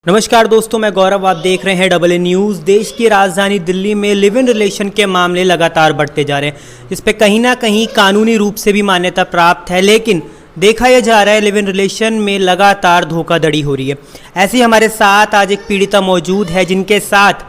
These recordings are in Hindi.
नमस्कार दोस्तों, मैं गौरव। आप देख रहे हैं डबल ए न्यूज़। देश की राजधानी दिल्ली में लिव इन रिलेशन के मामले लगातार बढ़ते जा रहे हैं, जिस पे कहीं ना कहीं कानूनी रूप से भी मान्यता प्राप्त है, लेकिन देखा यह जा रहा है लिव इन रिलेशन में लगातार धोखाधड़ी हो रही है। ऐसे ही हमारे साथ आज एक पीड़िता मौजूद है, जिनके साथ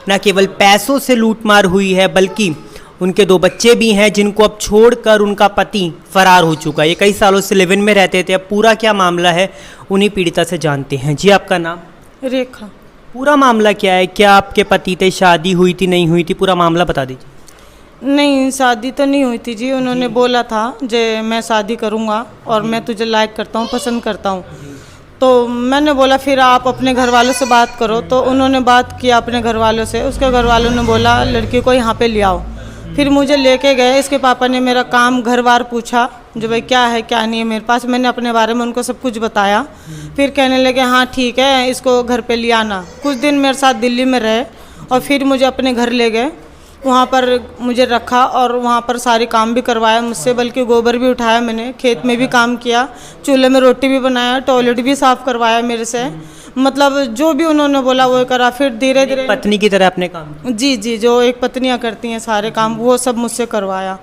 न केवल पैसों से लूटमार हुई है, बल्कि उनके 2 बच्चे भी हैं, जिनको अब छोड़कर उनका पति फरार हो चुका है। ये कई सालों से लिव इन में रहते थे। अब पूरा क्या मामला है उन्हीं पीड़िता से जानते हैं। जी, आपका नाम? रेखा। पूरा मामला क्या है? क्या आपके पति से शादी हुई थी, नहीं हुई थी? पूरा मामला बता दीजिए। नहीं, शादी तो नहीं हुई थी जी। उन्होंने बोला था जे मैं शादी करूँगा और मैं तुझे लाइक करता हूँ, पसंद करता हूँ। तो मैंने बोला फिर आप अपने घर वालों से बात करो। तो उन्होंने बात किया अपने घर वालों से। उसके घर वालों ने बोला लड़की को यहाँ पे ले आओ। फिर मुझे लेके गए। इसके पापा ने मेरा काम घर बार पूछा, जो भाई क्या है क्या नहीं है मेरे पास। मैंने अपने बारे में उनको सब कुछ बताया। फिर कहने लगे हाँ ठीक है, इसको घर पे ले आना। कुछ दिन मेरे साथ दिल्ली में रहे और फिर मुझे अपने घर ले गए। वहाँ पर मुझे रखा और वहाँ पर सारे काम भी करवाया मुझसे, बल्कि गोबर भी उठाया मैंने, खेत में भी काम किया, चूल्हे में रोटी भी बनाया, टॉयलेट भी साफ़ करवाया मेरे से। मतलब जो भी उन्होंने बोला वो करा। फिर धीरे धीरे पत्नी की तरह अपने काम। जी, जो एक पत्नियां करती हैं सारे काम, वो सब मुझसे करवाया।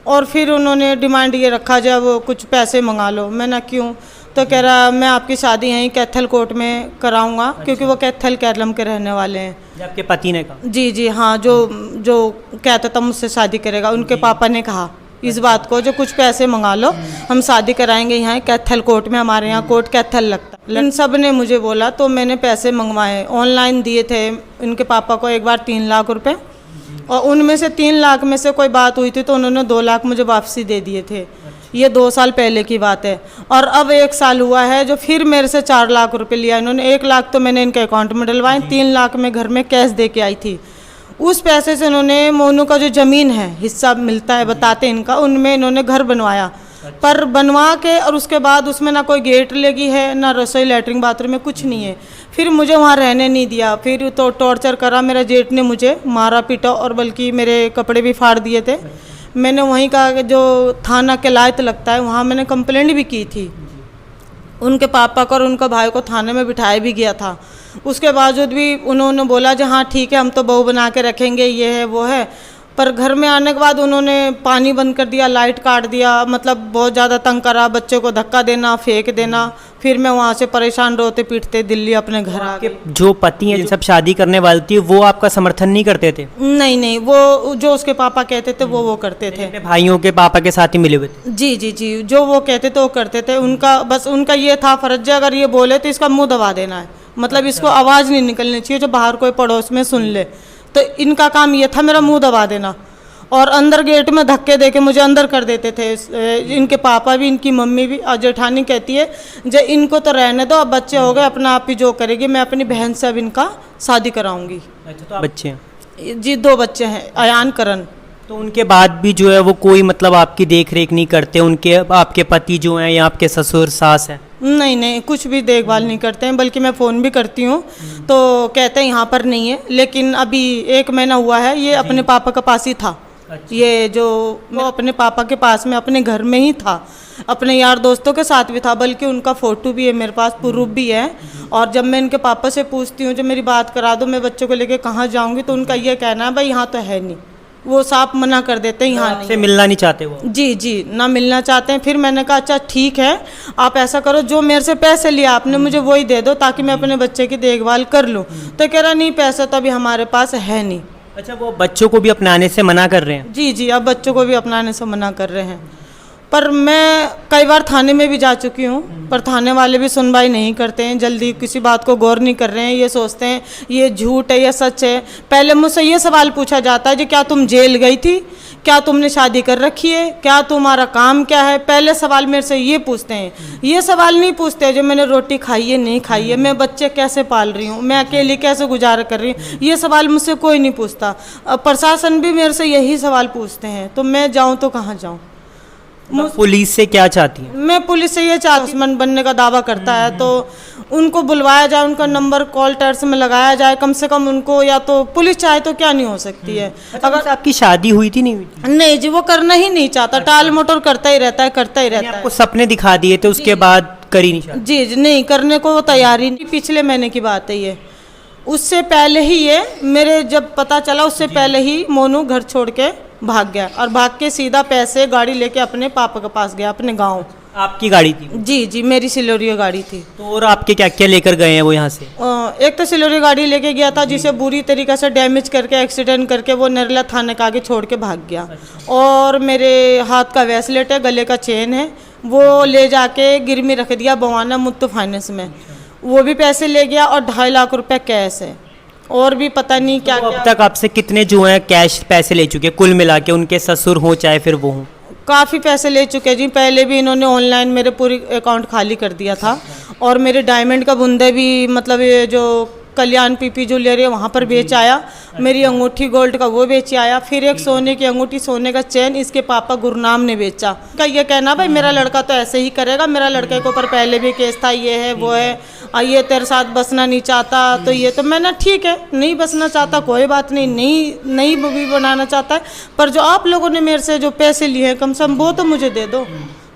और फिर उन्होंने डिमांड ये रखा जब कुछ पैसे मंगा लो। मैंने क्यों? तो कह रहा मैं आपकी शादी यहीं कैथल कोर्ट में कराऊंगा, क्योंकि वो कैथल केरलम के रहने वाले हैं। आपके पति ने कहा? जी, हाँ, जो कहता था मुझसे शादी करेगा, उनके पापा ने कहा इस बात को, जो कुछ पैसे मंगा लो, हम शादी कराएंगे यहाँ कैथल कोर्ट में। हमारे यहाँ कोर्ट कैथल लगता है। इन सब ने मुझे बोला, तो मैंने पैसे मंगवाए, ऑनलाइन दिए थे इनके पापा को एक बार 3 लाख रुपए। और उनमें से 3 लाख में से कोई बात हुई थी तो उन्होंने 2 लाख मुझे वापसी दे दिए थे। ये 2 साल पहले की बात है। और अब 1 साल हुआ है जो फिर मेरे से 4 लाख रुपए लिया इन्होंने। 1 लाख तो मैंने इनके अकाउंट में डलवाए, 3 लाख में घर में कैश दे के आई थी। उस पैसे से इन्होंने मोनू का जो ज़मीन है, हिस्सा मिलता है बताते इनका, उनमें इन्होंने घर बनवाया। पर बनवा के और उसके बाद उसमें ना कोई गेट लगी है, ना रसोई लैट्रिन बाथरूम में, कुछ नहीं है। फिर मुझे वहाँ रहने नहीं दिया। फिर तो टॉर्चर करा। मेरा जेठ ने मुझे मारा पीटा और बल्कि मेरे कपड़े भी फाड़ दिए थे। मैंने वहीं का जो थाना के लायक लगता है, वहाँ मैंने कंप्लेंट भी की थी। उनके पापा को और उनका भाई को थाने में बिठाया भी गया था। उसके बावजूद भी उन्होंने बोला जो हाँ ठीक है, हम तो बहू बना के रखेंगे, ये है वो है। पर घर में आने के बाद उन्होंने पानी बंद कर दिया, लाइट काट दिया, मतलब बहुत ज़्यादा तंग करा। बच्चों को धक्का देना, फेंक देना। फिर मैं वहाँ से परेशान रोते पीटते दिल्ली अपने घर आ गए। जो पति हैं, सब शादी करने वाली थी, वो आपका समर्थन नहीं करते थे? नहीं, वो जो उसके पापा कहते थे वो करते थे। अपने भाइयों के पापा के साथ ही मिले हुए थे? जी, जो वो कहते थे वो करते थे। उनका बस उनका ये था फर्ज, अगर ये बोले तो इसका मुंह दबा देना है, मतलब इसको आवाज़ नहीं निकलनी चाहिए जो बाहर कोई पड़ोस में सुन ले। तो इनका काम ये था मेरा मुंह दबा देना। और अंदर गेट में धक्के दे के मुझे अंदर कर देते थे। इनके पापा भी, इनकी मम्मी भी। और जेठानी कहती है जो इनको तो रहने दो, अब बच्चे हो गए, अपना आप ही जो करेगी, मैं अपनी बहन से अब इनका शादी कराऊंगी। अच्छा, तो बच्चे हैं? जी, 2 बच्चे हैं, अयान करण। तो उनके बाद भी जो है वो कोई मतलब आपकी देख रेख नहीं करते? उनके आपके पति जो हैं या आपके ससुर सास हैं? नहीं, कुछ भी देखभाल नहीं करते हैं। बल्कि मैं फ़ोन भी करती हूँ तो कहते हैं यहाँ पर नहीं है। लेकिन अभी 1 महीना हुआ है, ये अपने पापा के पास ही था। अच्छा। ये जो वो अपने पापा के पास में अपने घर में ही था, अपने यार दोस्तों के साथ भी था। बल्कि उनका फ़ोटो भी है मेरे पास, प्रूफ भी है। और जब मैं इनके पापा से पूछती हूँ जो मेरी बात करा दो, मैं बच्चों को लेके कहाँ जाऊँगी, तो उनका ये कहना है भाई यहाँ तो है नहीं। वो साफ मना कर देते हैं, यहाँ नहीं। मिलना नहीं चाहते वो? जी, ना मिलना चाहते हैं। फिर मैंने कहा अच्छा ठीक है, आप ऐसा करो, जो मेरे से पैसे लिया आपने मुझे वही दे दो, ताकि मैं अपने बच्चे की देखभाल कर लूँ। तो कह रहा नहीं, पैसा तो अभी हमारे पास है नहीं। अच्छा, वो बच्चों को भी अपनाने से मना कर रहे हैं? जी, अब बच्चों को भी अपनाने से मना कर रहे हैं। पर मैं कई बार थाने में भी जा चुकी हूँ, पर थाने वाले भी सुनवाई नहीं करते हैं, जल्दी किसी बात को गौर नहीं कर रहे हैं। ये सोचते हैं ये झूठ है या सच है। पहले मुझसे ये सवाल पूछा जाता है कि क्या तुम जेल गई थी, क्या तुमने शादी कर रखी है, क्या तुम्हारा काम क्या है। पहले सवाल मेरे से ये पूछते हैं। ये सवाल नहीं पूछते जो मैंने रोटी खाई है नहीं खाई है, मैं बच्चे कैसे पाल रही हूँ, मैं अकेली कैसे गुजारा कर रही हूँ। ये सवाल मुझसे कोई नहीं पूछता। प्रशासन भी मेरे से यही सवाल पूछते हैं। तो मैं जाऊँ तो कहाँ जाऊँ? पुलिस से क्या चाहती है? मैं पुलिस से ये चाहती हूँ, बनने का दावा करता है तो उनको बुलवाया जाए, उनका नंबर कॉल टर्स में लगाया जाए कम से कम उनको। या तो पुलिस चाहे तो क्या नहीं हो सकती है। अगर आपकी शादी हुई थी नहीं हुई थी? नहीं जी, वो करना ही नहीं चाहता, टाल मटोल करता ही रहता है। आपको सपने दिखा दिए थे, उसके बाद कर ही नहीं शादी? जी जी, नहीं करने को वो तैयार ही नहीं। पिछले महीने की बात है ये। उससे पहले ही ये मेरे जब पता चला उससे पहले ही मोनू घर छोड़ के भाग गया और भाग के सीधा पैसे गाड़ी लेके अपने पापा के पास गया, अपने गांव। आपकी गाड़ी थी? जी जी, मेरी सिलोरियो गाड़ी थी। तो और आपके क्या क्या लेकर गए हैं वो यहाँ से? एक तो सिलोरी गाड़ी लेके गया था जिसे बुरी तरीके से डैमेज करके एक्सीडेंट करके वो नरला थाने के आगे छोड़ के भाग गया। और मेरे हाथ का ब्रेसलेट है, गले का चेन है, वो ले जाके गिरवी रख दिया बवाना मुत्तू फाइनेंस में। वो भी पैसे ले गया और 2.5 लाख रुपए कैश है और भी पता नहीं क्या तो क्या। अब तक आपसे कितने जो हैं कैश पैसे ले चुके कुल मिला के, उनके ससुर हो चाहे फिर वो हों? काफ़ी पैसे ले चुके जी। पहले भी इन्होंने ऑनलाइन मेरे पूरी अकाउंट खाली कर दिया था और मेरे डायमंड का बुंदे भी मतलब ये जो कल्याण पीपी ज्वेलरी है वहाँ पर बेच आया। मेरी अंगूठी गोल्ड का वो बेच आया। फिर एक सोने की अंगूठी, सोने का चेन इसके पापा गुरनाम ने बेचा। का ये कहना भाई मेरा लड़का तो ऐसे ही करेगा, मेरा लड़के के ऊपर पहले भी केस था, ये है वो है, ये तेरे साथ बसना नहीं चाहता। तो ये तो मैंने ठीक है, नहीं बसना चाहता कोई बात नहीं, नहीं भी बनाना चाहता है, पर जो आप लोगों ने मेरे से जो पैसे लिए हैं कम से कम वो तो मुझे दे दो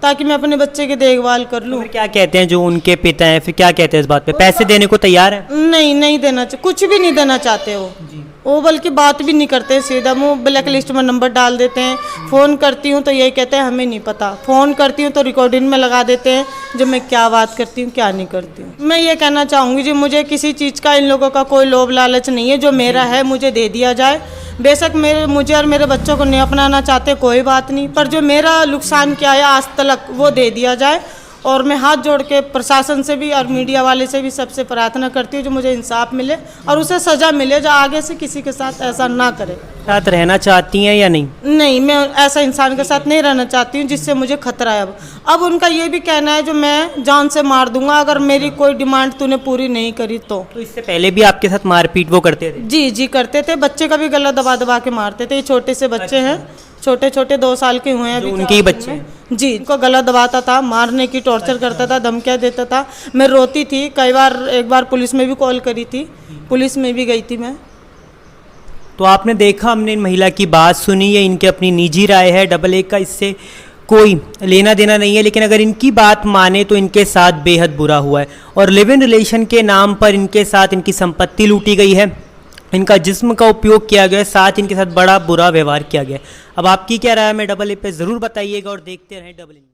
ताकि मैं अपने बच्चे की देखभाल कर लूँ। फिर क्या कहते हैं जो उनके पिता हैं, फिर क्या कहते हैं इस बात पे? पैसे देने को तैयार है? नहीं देना, कुछ भी नहीं देना चाहते वो बल्कि बात भी नहीं करते, सीधा मुँह ब्लैक लिस्ट में नंबर डाल देते हैं। फ़ोन करती हूँ तो यही कहते हैं हमें नहीं पता, फ़ोन करती हूँ तो रिकॉर्डिंग में लगा देते हैं जो मैं क्या बात करती हूँ क्या नहीं करती हूँ। मैं ये कहना चाहूँगी जी मुझे किसी चीज़ का इन लोगों का कोई लोभ लालच नहीं है, जो मेरा है मुझे दे दिया जाए। बेशक मुझे और मेरे बच्चों को नहीं अपनाना चाहते कोई बात नहीं, पर जो मेरा नुकसान किया है आज तक वो दे दिया जाए। और मैं हाथ जोड़ के प्रशासन से भी और मीडिया वाले से भी सबसे प्रार्थना करती हूँ जो मुझे इंसाफ मिले और उसे सज़ा मिले जो आगे से किसी के साथ ऐसा ना करे। साथ रहना चाहती हैं या नहीं? नहीं, मैं ऐसा इंसान के साथ नहीं रहना चाहती हूँ जिससे मुझे खतरा है। अब उनका ये भी कहना है जो मैं जान से मार दूंगा अगर मेरी कोई डिमांड तूने पूरी नहीं करी तो। इससे पहले भी आपके साथ मारपीट वो करते थे? जी करते थे। बच्चे का भी गला दबा दबा के मारते थे। ये छोटे से बच्चे हैं, छोटे 2 साल के हुए हैं अभी। उनके ही बच्चे हैं? जी, उनको गला दबाता था, मारने की टॉर्चर करता था, धमकियाँ देता था। मैं रोती थी कई बार, एक बार पुलिस में भी कॉल करी थी, पुलिस में भी गई थी मैं। तो आपने देखा, हमने इन महिला की बात सुनी है, इनकी अपनी निजी राय है, AA का इससे कोई लेना देना नहीं है, लेकिन अगर इनकी बात माने तो इनके साथ बेहद बुरा हुआ है और लिव इन रिलेशन के नाम पर इनके साथ इनकी संपत्ति लूटी गई है, इनका जिस्म का उपयोग किया गया, साथ इनके साथ बड़ा बुरा व्यवहार किया गया। अब आपकी क्या राय है, हमें AA पे ज़रूर बताइएगा और देखते रहें AA।